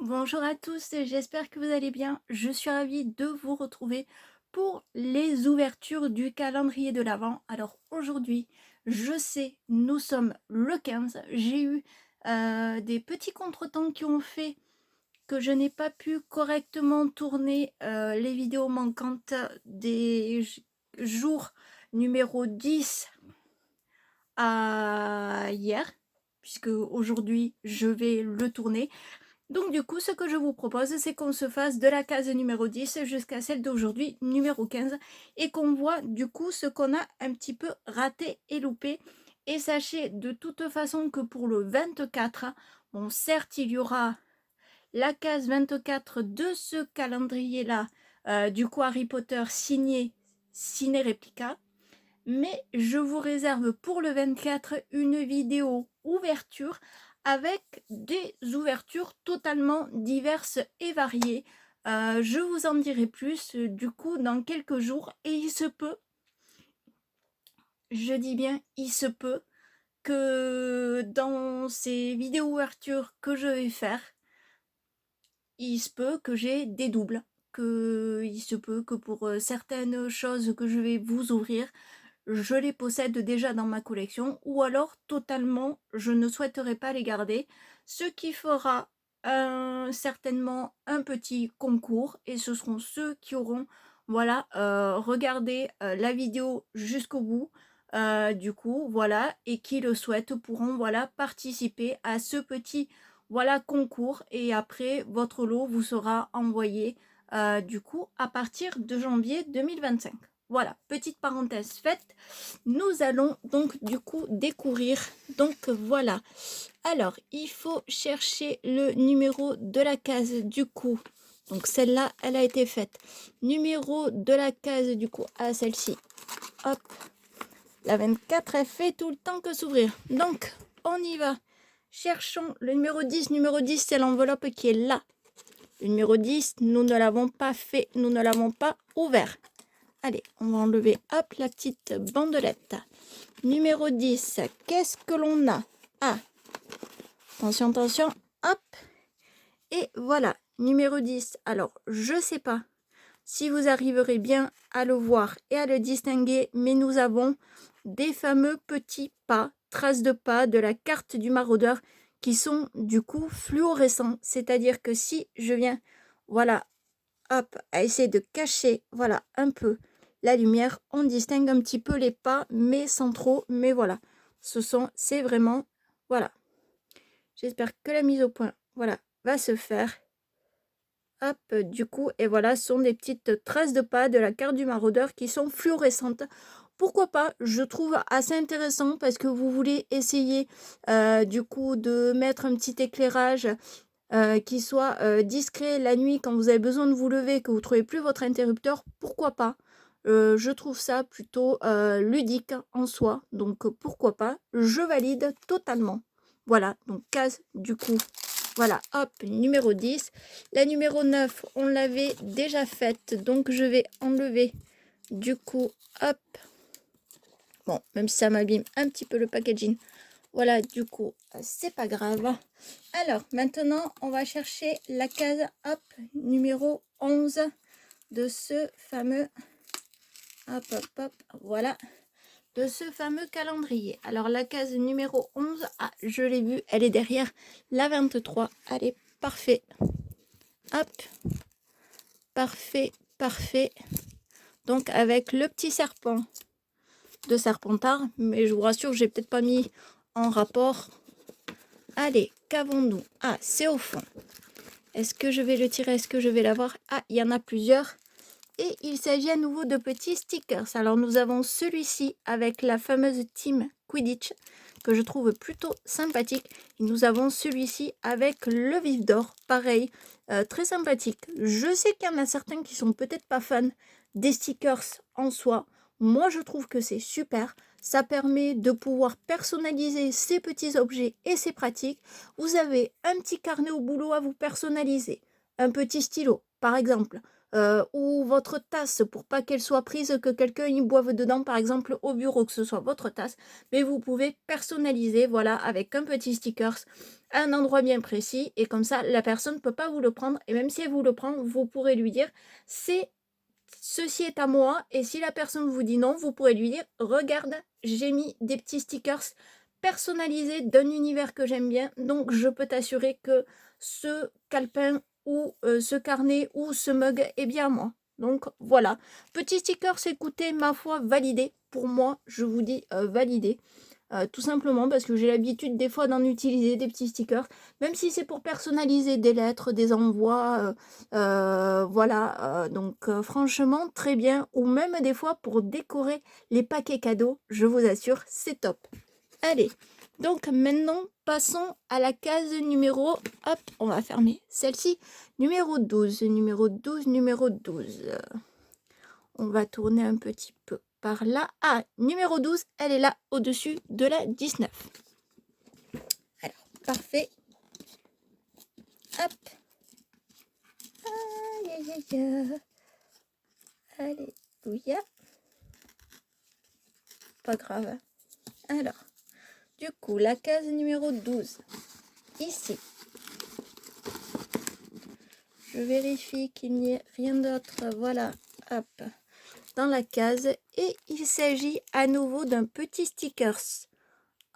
Bonjour à tous, j'espère que vous allez bien. Je suis ravie de vous retrouver pour les ouvertures du calendrier de l'Avent. Alors aujourd'hui, je sais, nous sommes le 15. J'ai eu des petits contretemps qui ont fait que je n'ai pas pu correctement tourner les vidéos manquantes des jours numéro 10 à hier, puisque aujourd'hui je vais le tourner. Donc du coup, ce que je vous propose, c'est qu'on se fasse de la case numéro 10 jusqu'à celle d'aujourd'hui, numéro 15, et qu'on voit du coup ce qu'on a un petit peu raté et loupé. Et sachez de toute façon que pour le 24, bon certes il y aura la case 24 de ce calendrier-là, du coup Harry Potter signé Ciné Replica, mais je vous réserve pour le 24 une vidéo ouverture avec des ouvertures totalement diverses et variées. Je vous en dirai plus du coup dans quelques jours et il se peut, je dis bien il se peut, que dans ces vidéos ouvertures que je vais faire, il se peut que j'ai des doubles, il se peut que pour certaines choses que je vais vous ouvrir, je les possède déjà dans ma collection ou alors totalement je ne souhaiterais pas les garder, ce qui fera certainement un petit concours et ce seront ceux qui auront voilà regardé la vidéo jusqu'au bout, du coup voilà, et qui le souhaitent pourront voilà participer à ce petit voilà concours et après votre lot vous sera envoyé du coup à partir de janvier 2025. Voilà, petite parenthèse faite. Nous allons donc du coup découvrir. Donc voilà. Alors, il faut chercher le numéro de la case du coup. Donc celle-là, elle a été faite. Numéro de la case du coup à celle-ci. Hop. La 24, elle fait tout le temps que s'ouvrir. Donc, on y va. Cherchons le numéro 10. Numéro 10, c'est l'enveloppe qui est là. Le numéro 10, nous ne l'avons pas fait. Nous ne l'avons pas ouvert. Allez, on va enlever, hop, la petite bandelette. Numéro 10, qu'est-ce que l'on a? Ah, attention, attention, hop. Et voilà, numéro 10. Alors, je ne sais pas si vous arriverez bien à le voir et à le distinguer, mais nous avons des fameux petits pas, traces de pas de la carte du maraudeur qui sont du coup fluorescents. C'est-à-dire que si je viens, voilà, hop, à essayer de cacher, voilà, un peu la lumière, on distingue un petit peu les pas, mais sans trop, mais voilà, c'est vraiment, voilà, j'espère que la mise au point, voilà, va se faire, hop, du coup, et voilà, ce sont des petites traces de pas de la carte du maraudeur qui sont fluorescentes. Pourquoi pas, je trouve assez intéressant parce que vous voulez essayer du coup de mettre un petit éclairage qui soit discret la nuit quand vous avez besoin de vous lever, que vous ne trouvez plus votre interrupteur, pourquoi pas. Je trouve ça plutôt ludique en soi, donc pourquoi pas, je valide totalement. Voilà, donc case du coup, voilà, hop, numéro 10. La numéro 9, on l'avait déjà faite, donc je vais enlever du coup, hop, bon, même si ça m'abîme un petit peu le packaging, voilà, du coup, c'est pas grave. Alors, maintenant, on va chercher la case, hop, numéro 11 de ce fameux, hop, hop, hop, voilà, de ce fameux calendrier. Alors, la case numéro 11, ah, je l'ai vue, elle est derrière la 23. Allez, parfait. Hop, parfait, parfait. Donc, avec le petit serpent de Serpentard, mais je vous rassure, j'ai peut-être pas mis en rapport. Allez, qu'avons-nous? Ah, c'est au fond. Est-ce que je vais le tirer? Est-ce que je vais l'avoir? Ah, il y en a plusieurs. Et il s'agit à nouveau de petits stickers. Alors, nous avons celui-ci avec la fameuse team Quidditch, que je trouve plutôt sympathique. Et nous avons celui-ci avec le vif d'or, pareil, très sympathique. Je sais qu'il y en a certains qui sont peut-être pas fans des stickers en soi. Moi, je trouve que c'est super. Ça permet de pouvoir personnaliser ces petits objets et c'est pratique. Vous avez un petit carnet au boulot à vous personnaliser, un petit stylo, par exemple, ou votre tasse pour pas qu'elle soit prise, que quelqu'un y boive dedans, par exemple au bureau, que ce soit votre tasse, mais vous pouvez personnaliser, voilà, avec un petit stickers, à un endroit bien précis, et comme ça, la personne ne peut pas vous le prendre, et même si elle vous le prend, vous pourrez lui dire, ceci est à moi, et si la personne vous dit non, vous pourrez lui dire, regarde, j'ai mis des petits stickers personnalisés d'un univers que j'aime bien, donc je peux t'assurer que ce calepin ou ce carnet ou ce mug est bien à moi. Donc voilà, petit sticker, écoutez, ma foi, validé. Pour moi, je vous dis validé. Tout simplement parce que j'ai l'habitude des fois d'en utiliser des petits stickers, même si c'est pour personnaliser des lettres, des envois, voilà, donc franchement très bien, ou même des fois pour décorer les paquets cadeaux, je vous assure, c'est top. Allez, donc maintenant passons à la case numéro, hop, on va fermer celle-ci, numéro 12, numéro 12, numéro 12. On va tourner un petit peu par là. Ah, numéro 12, elle est là, au-dessus de la 19. Alors, parfait. Hop. Aïe, aïe, aïe. Alléluia. Pas grave. Alors, du coup, la case numéro 12. Ici. Je vérifie qu'il n'y ait rien d'autre. Voilà. Hop. Dans la case. Et il s'agit à nouveau d'un petit stickers.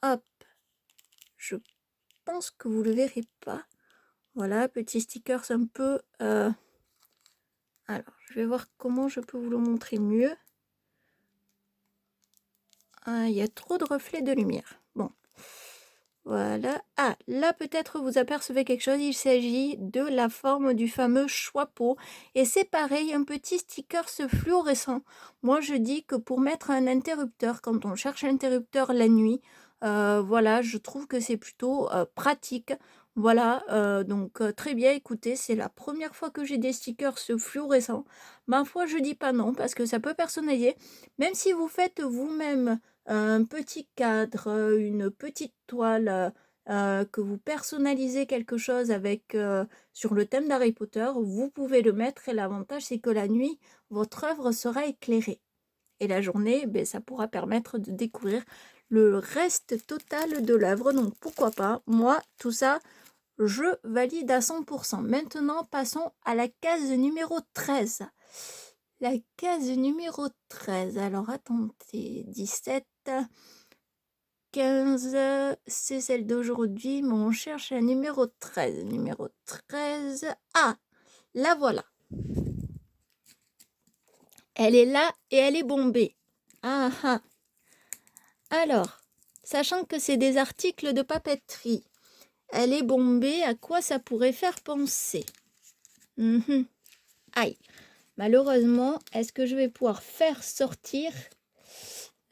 Hop. Je pense que vous ne le verrez pas. Voilà, petit stickers un peu... Alors, je vais voir comment je peux vous le montrer mieux. Ah, il y a trop de reflets de lumière. Bon, voilà. Ah, là peut-être vous apercevez quelque chose. Il s'agit de la forme du fameux choix-peau. Et c'est pareil, un petit sticker fluorescent. Moi, je dis que pour mettre un interrupteur, quand on cherche un interrupteur la nuit, voilà, je trouve que c'est plutôt pratique. Voilà, donc très bien, écoutez, c'est la première fois que j'ai des stickers fluorescents. Ma foi, je dis pas non, parce que ça peut personnaliser. Même si vous faites vous-même un petit cadre, une petite toile, que vous personnalisez quelque chose avec sur le thème d'Harry Potter, vous pouvez le mettre et l'avantage c'est que la nuit, votre œuvre sera éclairée. Et la journée, ben, ça pourra permettre de découvrir le reste total de l'œuvre. Donc pourquoi pas, moi, tout ça, je valide à 100%. Maintenant, passons à la case numéro 13. La case numéro 13. Alors, attendez, 17, 15, c'est celle d'aujourd'hui, mais on cherche la numéro 13. Numéro 13. Ah, la voilà. Elle est là et elle est bombée. Ah ah. Alors, sachant que c'est des articles de papeterie, elle est bombée, à quoi ça pourrait faire penser? Aïe. Malheureusement, est-ce que je vais pouvoir faire sortir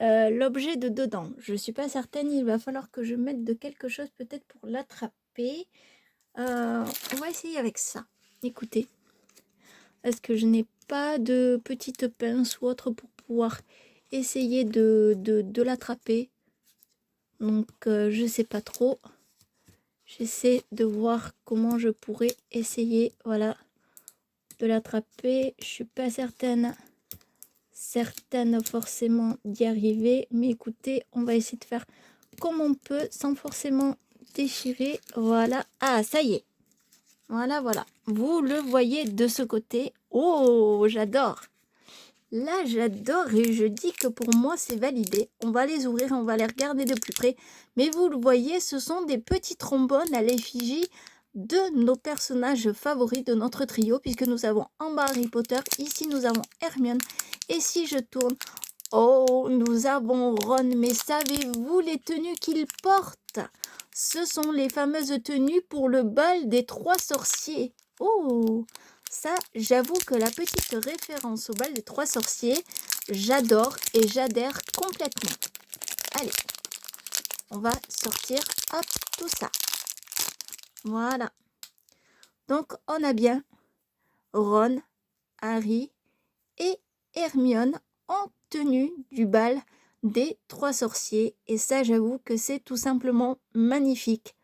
l'objet de dedans? Je ne suis pas certaine, il va falloir que je mette de quelque chose peut-être pour l'attraper. On va essayer avec ça. Écoutez, est-ce que je n'ai pas de petite pince ou autre pour pouvoir essayer de l'attraper? Donc, je sais pas trop. J'essaie de voir comment je pourrais essayer, voilà, de l'attraper. Je suis pas certaine forcément d'y arriver, mais écoutez, on va essayer de faire comme on peut sans forcément déchirer. Voilà. Ah, ça y est. Voilà, voilà. Vous le voyez de ce côté. Oh, j'adore. Là, j'adore et je dis que pour moi, c'est validé. On va les ouvrir, on va les regarder de plus près. Mais vous le voyez, ce sont des petits trombones à l'effigie de nos personnages favoris de notre trio, puisque nous avons en bas Harry Potter, ici nous avons Hermione, et si je tourne, oh, nous avons Ron. Mais savez-vous les tenues qu'il porte? Ce sont les fameuses tenues pour le bal des 3 sorciers. Oh, ça, j'avoue que la petite référence au bal des 3 sorciers, j'adore et j'adhère complètement. Allez, on va sortir, hop, tout ça. Voilà. Donc, on a bien Ron, Harry et Hermione en tenue du bal des 3 sorciers. Et ça, j'avoue que c'est tout simplement magnifique.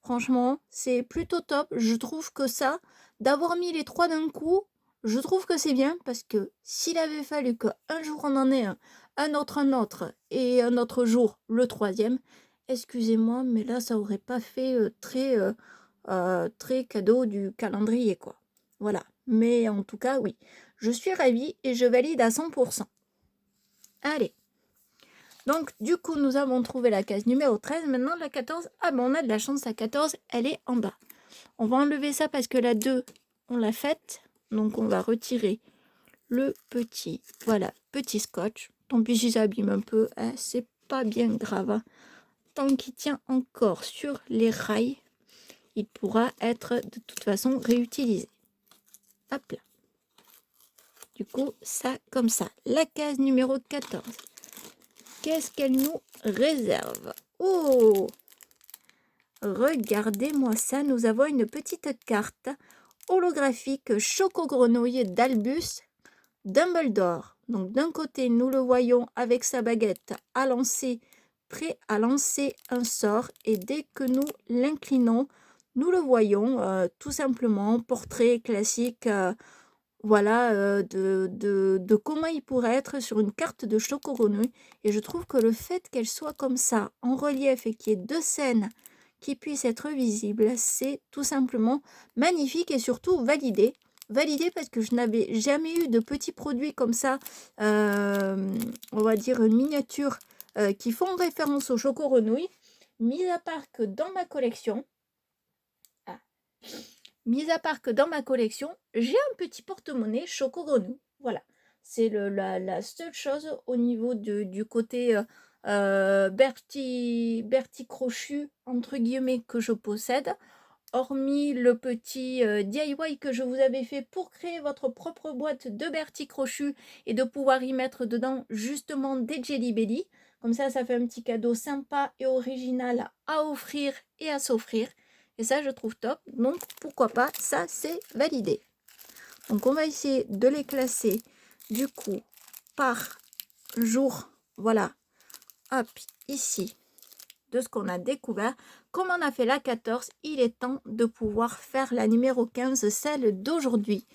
Franchement, c'est plutôt top. Je trouve que ça, d'avoir mis les 3 d'un coup, Je trouve que c'est bien parce que s'il avait fallu qu'un jour on en ait un autre et un autre jour le troisième, excusez-moi, mais là ça aurait pas fait très cadeau du calendrier, quoi. Voilà. Mais en tout cas, oui, je suis ravie et je valide à 100%. Allez. Donc, du coup, nous avons trouvé la case numéro 13. Maintenant, la 14. Ah ben, on a de la chance, la 14, elle est en bas. On va enlever ça parce que la 2, on l'a faite. Donc, on va retirer le petit, voilà, petit scotch. Tant pis si ça abîme un peu, hein, c'est pas bien grave, hein. Tant qu'il tient encore sur les rails, il pourra être de toute façon réutilisé. Hop là. Du coup, ça comme ça. La case numéro 14. Qu'est-ce qu'elle nous réserve? Oh! Regardez-moi ça, nous avons une petite carte holographique Choco-Grenouille d'Albus Dumbledore. Donc d'un côté, nous le voyons avec sa baguette à lancer, prêt à lancer un sort. Et dès que nous l'inclinons, nous le voyons tout simplement, portrait classique, voilà, de comment il pourrait être sur une carte de Choco-Grenouille. Et je trouve que le fait qu'elle soit comme ça, en relief, et qu'il y ait deux scènes qui puissent être visibles, c'est tout simplement magnifique et surtout validé. Validé parce que je n'avais jamais eu de petits produits comme ça, on va dire miniatures, qui font référence au Choco-Grenouille, mis à part que dans ma collection, j'ai un petit porte-monnaie Choco-Grenouille. Voilà. C'est la seule chose au niveau du côté Bertie Crochu, entre guillemets, que je possède. Hormis le petit DIY que je vous avais fait pour créer votre propre boîte de Bertie Crochu et de pouvoir y mettre dedans justement des Jelly Belly. Comme ça fait un petit cadeau sympa et original à offrir et à s'offrir. Et ça, je trouve top. Donc, pourquoi pas, ça, c'est validé. Donc, on va essayer de les classer, du coup, par jour. Voilà. Hop, ici, de ce qu'on a découvert. Comme on a fait la 14, il est temps de pouvoir faire la numéro 15, celle d'aujourd'hui.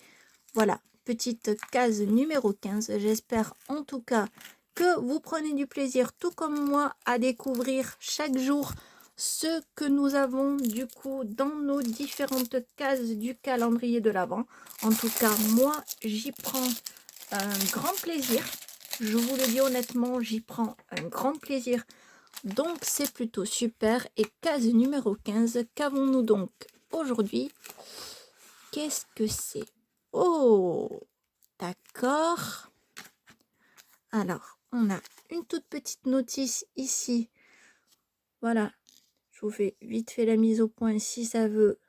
Voilà, petite case numéro 15. J'espère en tout cas que vous prenez du plaisir, tout comme moi, à découvrir chaque jour ce que nous avons du coup dans nos différentes cases du calendrier de l'Avent. En tout cas, moi, j'y prends un grand plaisir. Je vous le dis honnêtement, j'y prends un grand plaisir. Donc, c'est plutôt super. Et case numéro 15, qu'avons-nous donc aujourd'hui? Qu'est-ce que c'est? Oh, d'accord. Alors, on a une toute petite notice ici. Voilà, je vous fais vite fait la mise au point si ça veut.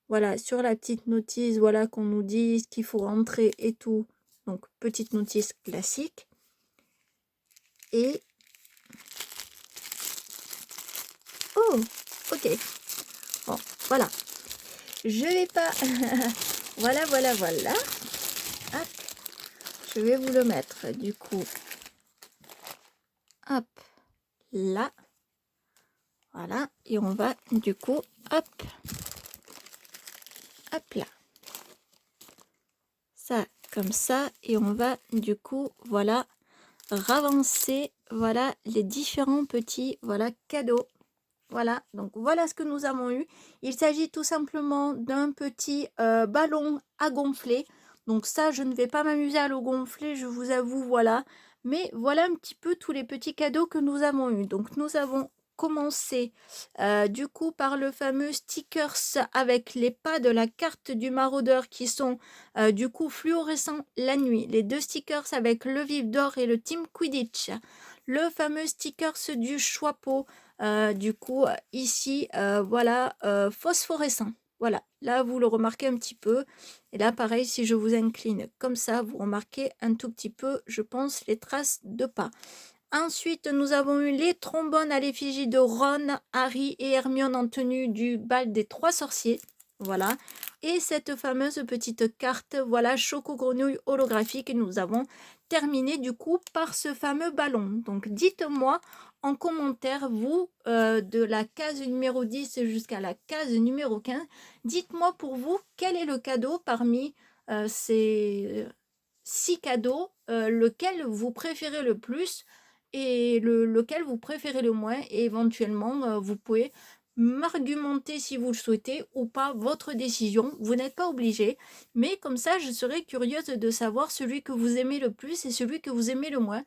Voilà, sur la petite notice, voilà qu'on nous dit ce qu'il faut rentrer et tout. Donc, petite notice classique. Et... oh, ok. Bon, voilà. Je vais pas... voilà. Hop. Je vais vous le mettre, du coup. Hop. Là. Voilà. Et on va, du coup, hop. Hop là. Ça, comme ça. Et on va, du coup, voilà, ravancer, voilà, les différents petits, voilà, cadeaux. Voilà, donc voilà ce que nous avons eu. Il s'agit tout simplement d'un petit ballon à gonfler. Donc ça, je ne vais pas m'amuser à le gonfler, je vous avoue, voilà. Mais voilà un petit peu tous les petits cadeaux que nous avons eu. Donc nous avons commencé du coup par le fameux stickers avec les pas de la carte du maraudeur qui sont du coup fluorescents la nuit. Les deux stickers avec le vif d'or et le team Quidditch. Le fameux stickers du Choixpeau. Du coup, ici, voilà, phosphorescent. Voilà, là, vous le remarquez un petit peu. Et là, pareil, si je vous incline comme ça, vous remarquez un tout petit peu, je pense, les traces de pas. Ensuite, nous avons eu les trombones à l'effigie de Ron, Harry et Hermione en tenue du bal des trois sorciers. Voilà. Et cette fameuse petite carte, voilà, Choco-Grenouille holographique. Et nous avons terminé du coup par ce fameux ballon. Donc, dites-moi en commentaire, vous, de la case numéro 10 jusqu'à la case numéro 15. Dites-moi pour vous, quel est le cadeau parmi ces 6 cadeaux, lequel vous préférez le plus et lequel vous préférez le moins. Et éventuellement, vous pouvez m'argumenter si vous le souhaitez ou pas votre décision. Vous n'êtes pas obligé, mais comme ça, je serais curieuse de savoir celui que vous aimez le plus et celui que vous aimez le moins.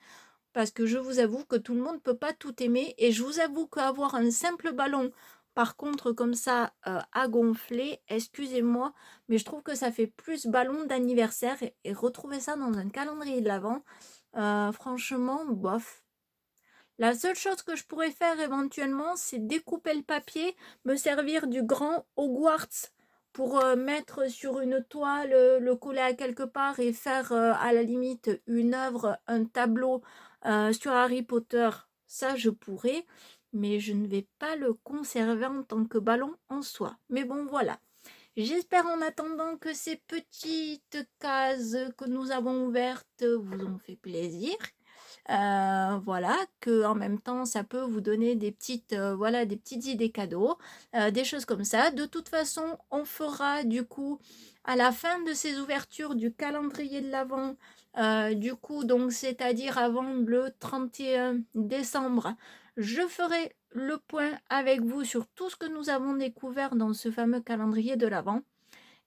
Parce que je vous avoue que tout le monde ne peut pas tout aimer. Et je vous avoue qu'avoir un simple ballon, par contre, comme ça, à gonfler, excusez-moi, mais je trouve que ça fait plus ballon d'anniversaire. Et retrouver ça dans un calendrier de l'Avent, franchement, bof. La seule chose que je pourrais faire éventuellement, c'est découper le papier, me servir du grand Hogwarts pour mettre sur une toile, le coller à quelque part et faire à la limite une œuvre, un tableau sur Harry Potter. Ça, je pourrais, mais je ne vais pas le conserver en tant que ballon en soi. Mais bon, voilà. J'espère en attendant que ces petites cases que nous avons ouvertes vous ont fait plaisir. Voilà, que en même temps ça peut vous donner des petites voilà, des petites idées cadeaux, des choses comme ça. De toute façon, on fera du coup à la fin de ces ouvertures du calendrier de l'Avent, du coup donc c'est-à-dire avant le 31 décembre, je ferai le point avec vous sur tout ce que nous avons découvert dans ce fameux calendrier de l'Avent.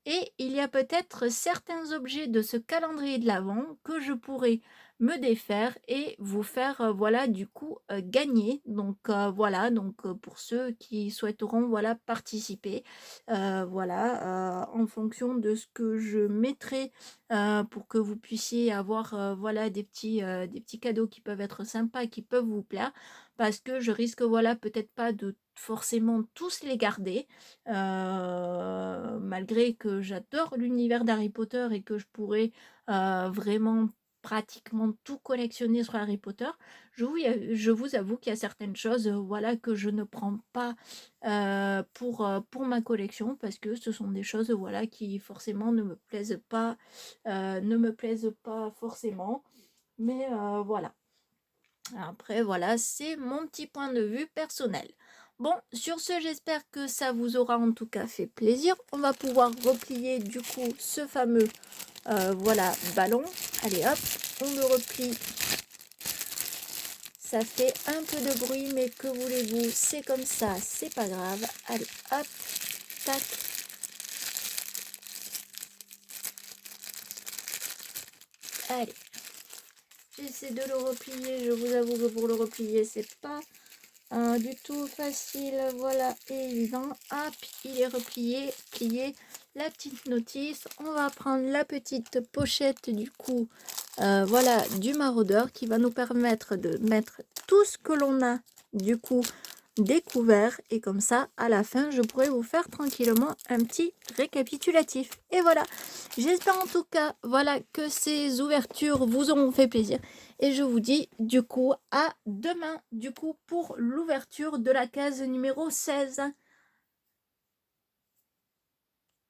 Et il y a peut-être certains objets de ce calendrier de l'Avent que je pourrais me défaire et vous faire voilà, du coup gagner. Donc voilà, donc pour ceux qui souhaiteront voilà, participer, voilà, en fonction de ce que je mettrai pour que vous puissiez avoir voilà, des petits cadeaux qui peuvent être sympas, qui peuvent vous plaire, parce que je risque voilà, peut-être pas de forcément tous les garder, malgré que j'adore l'univers d'Harry Potter et que je pourrais vraiment pratiquement tout collectionner sur Harry Potter. Je vous avoue qu'il y a certaines choses voilà, que je ne prends pas pour ma collection, parce que ce sont des choses voilà, qui forcément ne me plaisent pas, forcément. Mais voilà. Après, voilà, c'est mon petit point de vue personnel. Bon, sur ce, j'espère que ça vous aura en tout cas fait plaisir. On va pouvoir replier du coup ce fameux voilà, ballon. Allez hop, on le replie. Ça fait un peu de bruit, mais que voulez-vous, c'est comme ça, c'est pas grave. Allez hop, tac. Allez, j'essaie de le replier. Je vous avoue que pour le replier, c'est pas du tout facile, voilà, et évident. Hop, il est replié, plié. La petite notice, on va prendre la petite pochette du coup, voilà, du maraudeur, qui va nous permettre de mettre tout ce que l'on a du coup découvert, et comme ça à la fin je pourrais vous faire tranquillement un petit récapitulatif. Et voilà, j'espère en tout cas voilà que ces ouvertures vous auront fait plaisir, et je vous dis du coup à demain du coup pour l'ouverture de la case numéro 16.